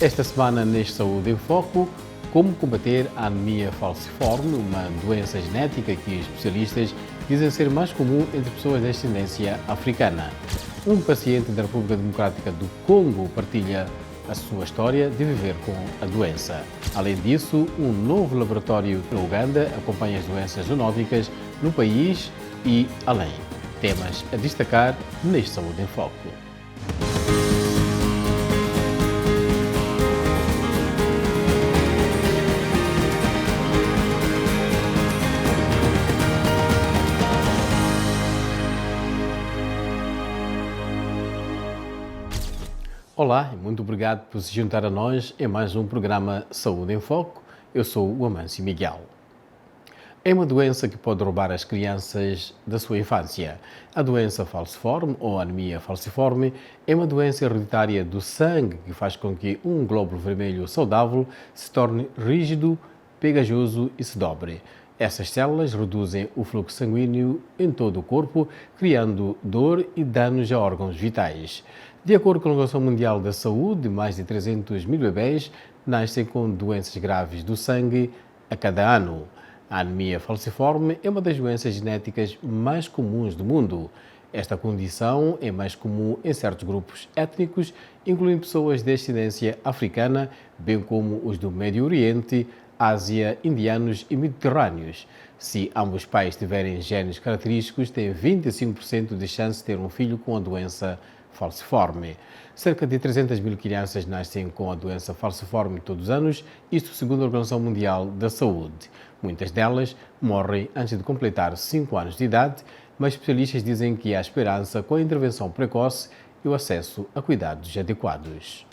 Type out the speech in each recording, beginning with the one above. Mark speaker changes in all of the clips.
Speaker 1: Esta semana, neste Saúde em Foco, como combater a anemia falciforme, uma doença genética que especialistas dizem ser mais comum entre pessoas de ascendência africana. Um paciente da República Democrática do Congo partilha a sua história de viver com a doença. Além disso, um novo laboratório na Uganda acompanha as doenças zoonóticas no país e além. Temas a destacar neste Saúde em Foco. Olá e muito obrigado por se juntar a nós em mais um programa Saúde em Foco. Eu sou o Amâncio Miguel. É uma doença que pode roubar as crianças da sua infância. A doença falciforme ou anemia falciforme é uma doença hereditária do sangue que faz com que um glóbulo vermelho saudável se torne rígido, pegajoso e se dobre. Essas células reduzem o fluxo sanguíneo em todo o corpo, criando dor e danos a órgãos vitais. De acordo com a Organização Mundial da Saúde, mais de 300 mil bebês nascem com doenças graves do sangue a cada ano. A anemia falciforme é uma das doenças genéticas mais comuns do mundo. Esta condição é mais comum em certos grupos étnicos, incluindo pessoas de ascendência africana, bem como os do Médio Oriente, Ásia, indianos e mediterrâneos. Se ambos pais tiverem genes característicos, têm 25% de chance de ter um filho com a doença falciforme. Cerca de 300 mil crianças nascem com a doença falciforme todos os anos, isto segundo a Organização Mundial da Saúde. Muitas delas morrem antes de completar 5 anos de idade, mas especialistas dizem que há esperança com a intervenção precoce e o acesso a cuidados adequados.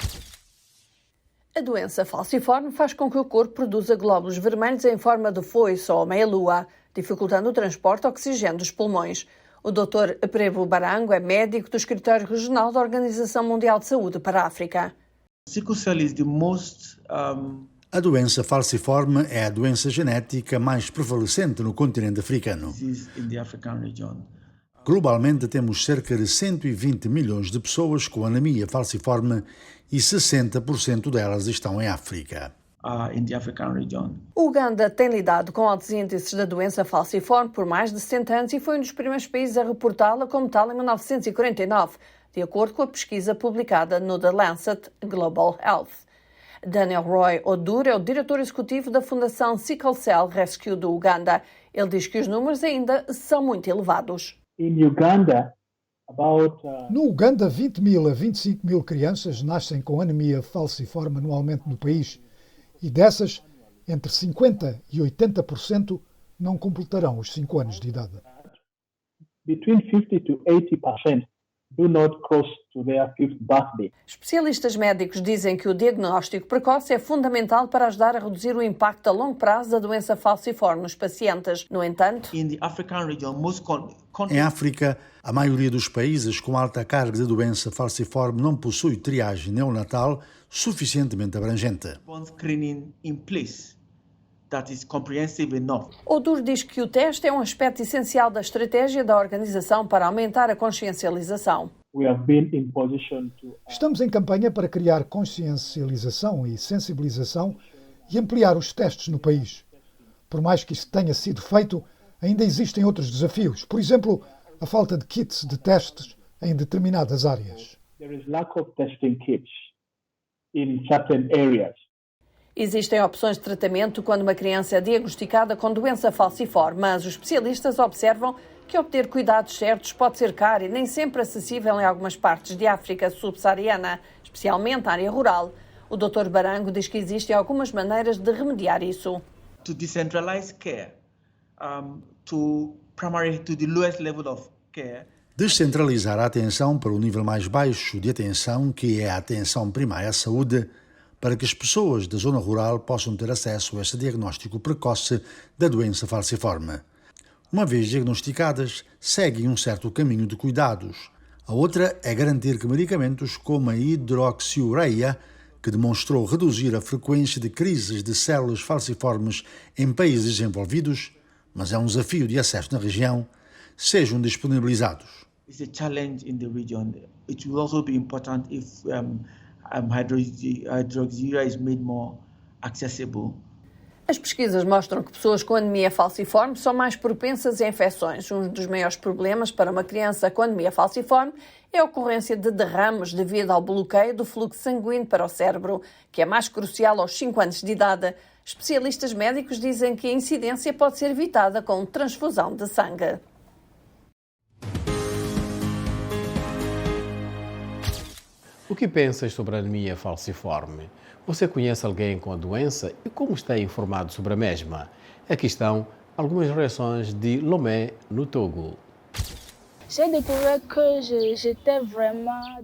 Speaker 2: A doença falciforme faz com que o corpo produza glóbulos vermelhos em forma de foice ou meia-lua, dificultando o transporte de oxigênio dos pulmões. O Dr. Prevo Barango é médico do Escritório Regional da Organização Mundial de Saúde para a África.
Speaker 3: A doença falciforme é a doença genética mais prevalecente no continente africano. Globalmente, temos cerca de 120 milhões de pessoas com anemia falciforme e 60% delas estão em África.
Speaker 2: O Uganda tem lidado com altos índices da doença falciforme por mais de 60 anos e foi um dos primeiros países a reportá-la como tal em 1949, de acordo com a pesquisa publicada no The Lancet Global Health. Daniel Roy Odur é o diretor executivo da Fundação Sickle Cell Rescue do Uganda. Ele diz que os números ainda são muito elevados.
Speaker 4: No Uganda, 20 mil a 25 mil crianças nascem com anemia falciforme anualmente no país e dessas, entre 50% e 80% não completarão os 5 anos de idade.
Speaker 5: Between 50 to 80% do not cross to their 5th birthday.
Speaker 2: Especialistas médicos dizem que o diagnóstico precoce é fundamental para ajudar a reduzir o impacto a longo prazo da doença falciforme nos pacientes. No entanto,
Speaker 3: em África, a maioria dos países com alta carga de doença falciforme não possui triagem neonatal suficientemente abrangente.
Speaker 2: Odur diz que o teste é um aspecto essencial da estratégia da organização para aumentar a consciencialização.
Speaker 4: Estamos em campanha para criar consciencialização e sensibilização e ampliar os testes no país. Por mais que isso tenha sido feito, ainda existem outros desafios. Por exemplo, a falta de kits de testes em determinadas áreas.
Speaker 2: Existem opções de tratamento quando uma criança é diagnosticada com doença falciforme, mas os especialistas observam que obter cuidados certos pode ser caro e nem sempre acessível em algumas partes de África subsaariana, especialmente na área rural. O Dr. Barango diz que existem algumas maneiras de remediar isso.
Speaker 6: To decentralize care, to the lowest level of care.
Speaker 3: Descentralizar a atenção para o nível mais baixo de atenção, que é a atenção primária à saúde, para que as pessoas da zona rural possam ter acesso a esse diagnóstico precoce da doença falciforme. Uma vez diagnosticadas, seguem um certo caminho de cuidados. A outra é garantir que medicamentos como a hidroxiureia, que demonstrou reduzir a frequência de crises de células falciformes em países desenvolvidos, mas é um desafio de acesso na região, sejam disponibilizados.
Speaker 6: It's a challenge in the region. It will also be important if hydroxyurea is made more accessible.
Speaker 2: As pesquisas mostram que pessoas com anemia falciforme são mais propensas a infecções. Um dos maiores problemas para uma criança com anemia falciforme é a ocorrência de derrames devido ao bloqueio do fluxo sanguíneo para o cérebro, que é mais crucial aos 5 anos de idade. Especialistas médicos dizem que a incidência pode ser evitada com transfusão de sangue.
Speaker 1: O que pensas sobre a anemia falciforme? Você conhece alguém com a doença e como está informado sobre a mesma? Aqui estão algumas reações de Lomé, no Togo.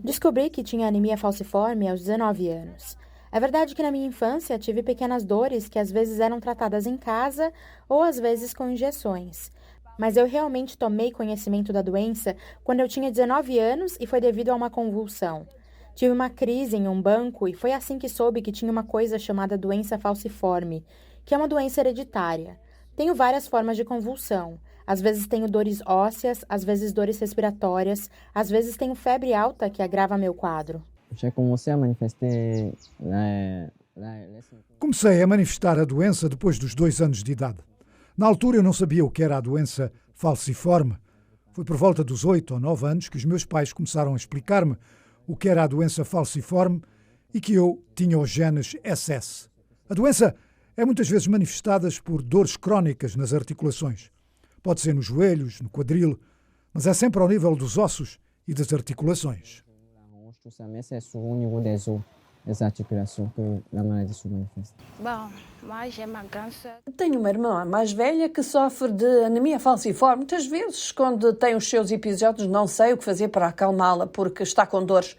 Speaker 7: Descobri que tinha anemia falciforme aos 19 anos. É verdade que na minha infância tive pequenas dores que às vezes eram tratadas em casa ou às vezes com injeções. Mas eu realmente tomei conhecimento da doença quando eu tinha 19 anos e foi devido a uma convulsão. Tive uma crise em um banco e foi assim que soube que tinha uma coisa chamada doença falciforme, que é uma doença hereditária. Tenho várias formas de convulsão. Às vezes tenho dores ósseas, às vezes dores respiratórias, às vezes tenho febre alta que agrava meu quadro.
Speaker 4: Comecei a manifestar a doença depois dos 2 anos de idade. Na altura eu não sabia o que era a doença falciforme. Foi por volta dos 8 ou 9 anos que os meus pais começaram a explicar-me o que era a doença falciforme e que eu tinha os genes SS. A doença é muitas vezes manifestada por dores crónicas nas articulações. Pode ser nos joelhos, no quadril, mas é sempre ao nível dos ossos e das articulações.
Speaker 2: Tenho uma irmã mais velha que sofre de anemia falciforme. Muitas vezes, quando tem os seus episódios, não sei o que fazer para acalmá-la porque está com dores.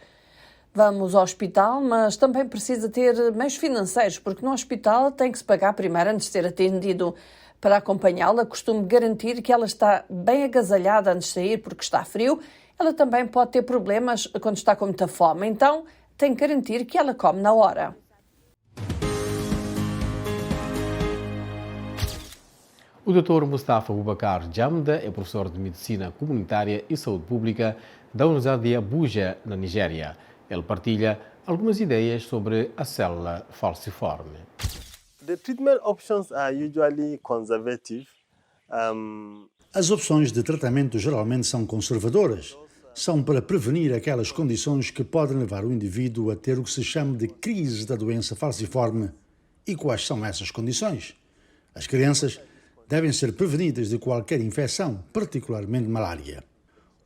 Speaker 2: Vamos ao hospital, mas também precisa ter meios financeiros, porque no hospital tem que se pagar primeiro antes de ser atendido. Para acompanhá-la, costumo garantir que ela está bem agasalhada antes de sair porque está frio. Ela também pode ter problemas quando está com muita fome, então tem que garantir que ela come na hora.
Speaker 1: O Dr. Mustafa Boubacar Jamda é professor de Medicina Comunitária e Saúde Pública da Universidade de Abuja, na Nigéria. Ele partilha algumas ideias sobre a célula falciforme.
Speaker 8: The treatment options are usually conservative.
Speaker 3: As opções de tratamento geralmente são conservadoras. São para prevenir aquelas condições que podem levar o indivíduo a ter o que se chama de crise da doença falciforme. E quais são essas condições? As crianças devem ser prevenidas de qualquer infecção, particularmente malária.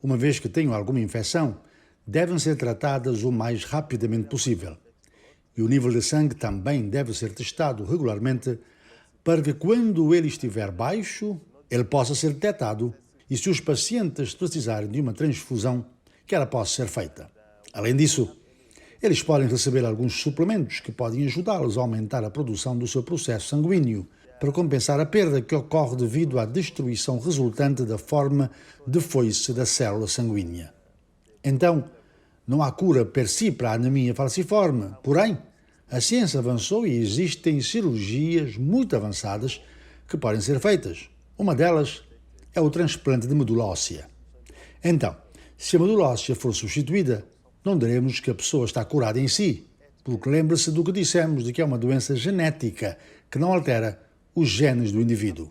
Speaker 3: Uma vez que tenham alguma infecção, devem ser tratadas o mais rapidamente possível. E o nível de sangue também deve ser testado regularmente para que, quando ele estiver baixo, ele possa ser detectado e, se os pacientes precisarem de uma transfusão, que ela possa ser feita. Além disso, eles podem receber alguns suplementos que podem ajudá-los a aumentar a produção do seu processo sanguíneo, para compensar a perda que ocorre devido à destruição resultante da forma de foice da célula sanguínea. Então, não há cura per si para a anemia falciforme, porém, a ciência avançou e existem cirurgias muito avançadas que podem ser feitas. Uma delas é o transplante de medula óssea. Então, se a medula óssea for substituída, não diremos que a pessoa está curada em si, porque lembre-se do que dissemos de que é uma doença genética que não altera os genes do indivíduo.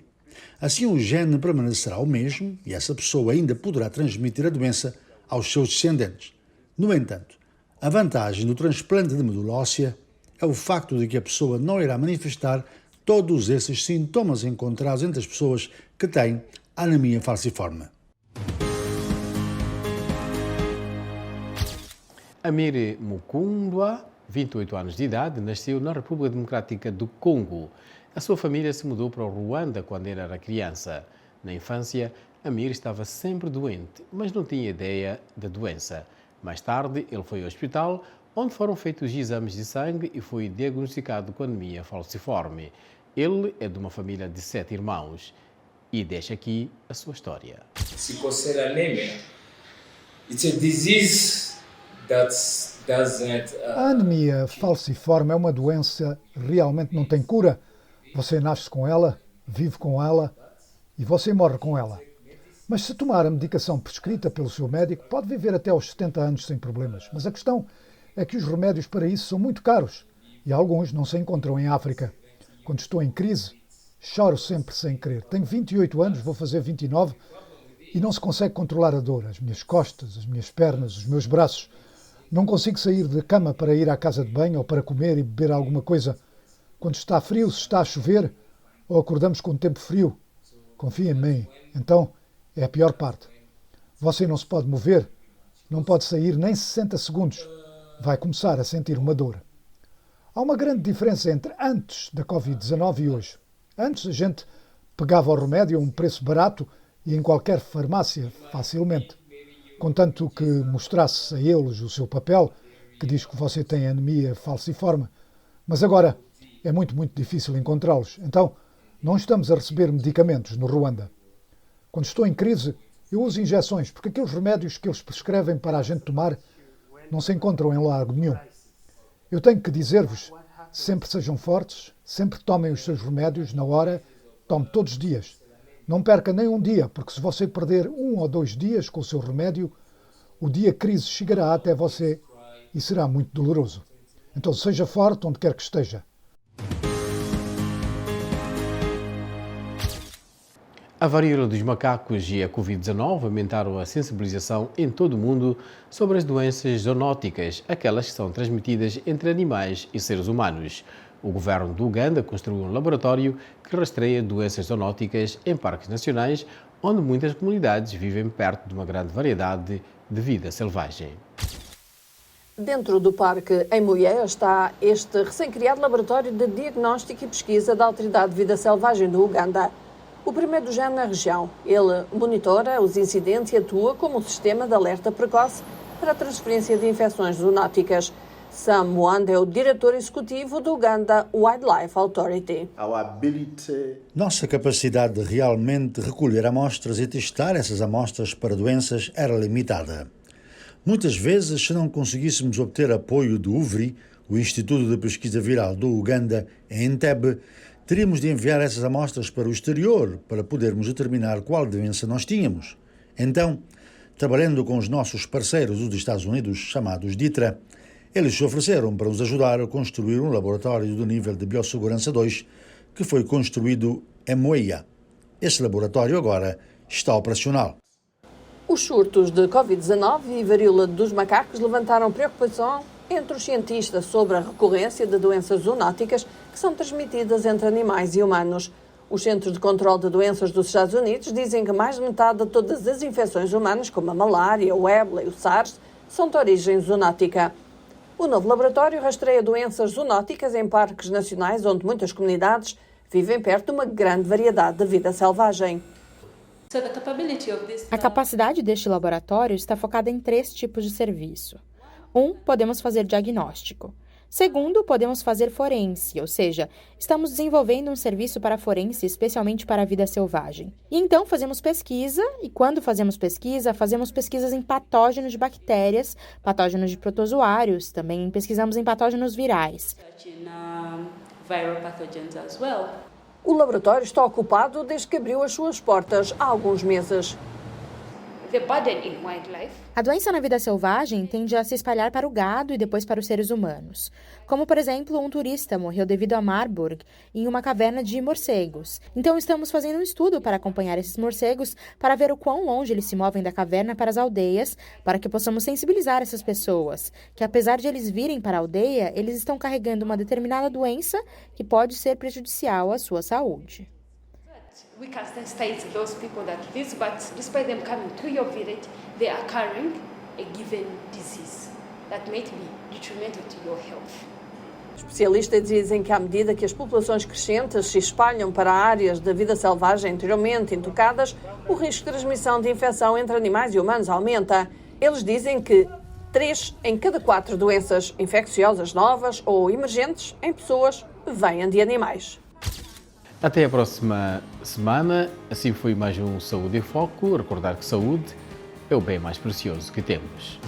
Speaker 3: Assim, o gene permanecerá o mesmo e essa pessoa ainda poderá transmitir a doença aos seus descendentes. No entanto, a vantagem do transplante de medula óssea é o facto de que a pessoa não irá manifestar todos esses sintomas encontrados entre as pessoas que têm anemia falciforme.
Speaker 1: Amir Mukundwa, 28 anos de idade, nasceu na República Democrática do Congo. A sua família se mudou para o Ruanda quando ele era criança. Na infância, Amir estava sempre doente, mas não tinha ideia da doença. Mais tarde, ele foi ao hospital, onde foram feitos exames de sangue e foi diagnosticado com anemia falciforme. Ele é de uma família de 7 irmãos e deixa aqui a sua história.
Speaker 9: Sickle cell anemia. It's a disease that doesn't.
Speaker 4: A anemia falciforme é uma doença que realmente não tem cura. Você nasce com ela, vive com ela e você morre com ela. Mas se tomar a medicação prescrita pelo seu médico, pode viver até aos 70 anos sem problemas. Mas a questão é que os remédios para isso são muito caros e alguns não se encontram em África. Quando estou em crise, choro sempre sem querer. Tenho 28 anos, vou fazer 29 e não se consegue controlar a dor. As minhas costas, as minhas pernas, os meus braços. Não consigo sair da cama para ir à casa de banho ou para comer e beber alguma coisa. Quando está frio, se está a chover ou acordamos com um tempo frio. Confia em mim. Então, é a pior parte. Você não se pode mover, não pode sair nem 60 segundos. Vai começar a sentir uma dor. Há uma grande diferença entre antes da Covid-19 e hoje. Antes a gente pegava o remédio a um preço barato e em qualquer farmácia facilmente. Contanto que mostrasse a eles o seu papel, que diz que você tem anemia falciforme. Mas agora é muito difícil encontrá-los. Então, não estamos a receber medicamentos no Ruanda. Quando estou em crise, eu uso injeções, porque aqueles remédios que eles prescrevem para a gente tomar não se encontram em lado nenhum. Eu tenho que dizer-vos, sempre sejam fortes, sempre tomem os seus remédios na hora, tome todos os dias. Não perca nem um dia, porque se você perder 1 ou 2 dias com o seu remédio, o dia crise chegará até você e será muito doloroso. Então seja forte onde quer que esteja.
Speaker 1: A varíola dos macacos e a Covid-19 aumentaram a sensibilização em todo o mundo sobre as doenças zoonóticas, aquelas que são transmitidas entre animais e seres humanos. O governo do Uganda construiu um laboratório que rastreia doenças zoonóticas em parques nacionais, onde muitas comunidades vivem perto de uma grande variedade de vida selvagem.
Speaker 2: Dentro do parque em Muia está este recém-criado laboratório de diagnóstico e pesquisa da Autoridade de Vida Selvagem do Uganda. O primeiro do género na região. Ele monitora os incidentes e atua como um sistema de alerta precoce para a transferência de infecções zoonóticas. Sam Mwanda é o diretor executivo do Uganda Wildlife Authority.
Speaker 3: Nossa capacidade de realmente recolher amostras e testar essas amostras para doenças era limitada. Muitas vezes, se não conseguíssemos obter apoio do UVRI, o Instituto de Pesquisa Viral do Uganda, em Entebbe, teríamos de enviar essas amostras para o exterior para podermos determinar qual doença nós tínhamos. Então, trabalhando com os nossos parceiros dos Estados Unidos, chamados DITRA, eles se ofereceram para nos ajudar a construir um laboratório do nível de Biossegurança 2 que foi construído em Moia. Esse laboratório agora está operacional.
Speaker 2: Os surtos de Covid-19 e varíola dos macacos levantaram preocupação entre os cientistas sobre a recorrência de doenças zoonóticas que são transmitidas entre animais e humanos. Os Centros de Controlo de Doenças dos Estados Unidos dizem que mais de metade de todas as infecções humanas, como a malária, o ébola e o SARS, são de origem zoonótica. O novo laboratório rastreia doenças zoonóticas em parques nacionais onde muitas comunidades vivem perto de uma grande variedade de vida selvagem.
Speaker 7: A capacidade deste laboratório está focada em 3 tipos de serviço. 1, podemos fazer diagnóstico. 2, podemos fazer forense, ou seja, estamos desenvolvendo um serviço para forense especialmente para a vida selvagem. E então fazemos pesquisa, e quando fazemos pesquisas em patógenos de bactérias, patógenos de protozoários, também pesquisamos em patógenos virais.
Speaker 2: O laboratório está ocupado desde que abriu as suas portas há alguns meses.
Speaker 7: A doença na vida selvagem tende a se espalhar para o gado e depois para os seres humanos. Como, por exemplo, um turista morreu devido a Marburg em uma caverna de morcegos. Então, estamos fazendo um estudo para acompanhar esses morcegos para ver o quão longe eles se movem da caverna para as aldeias, para que possamos sensibilizar essas pessoas, que apesar de eles virem para a aldeia, eles estão carregando uma determinada doença que pode ser prejudicial à sua saúde.
Speaker 10: We can sensitize those people that this, but despite them coming to your village, they are carrying a given disease that might be detrimental to your health.
Speaker 2: Especialistas dizem que à medida que as populações crescentes se espalham para áreas da vida selvagem anteriormente intocadas, o risco de transmissão de infecção entre animais e humanos aumenta. Eles dizem que 3 em cada 4 doenças infecciosas novas ou emergentes em pessoas vêm de animais.
Speaker 1: Até a próxima semana. Assim foi mais um Saúde em Foco. Recordar que saúde é o bem mais precioso que temos.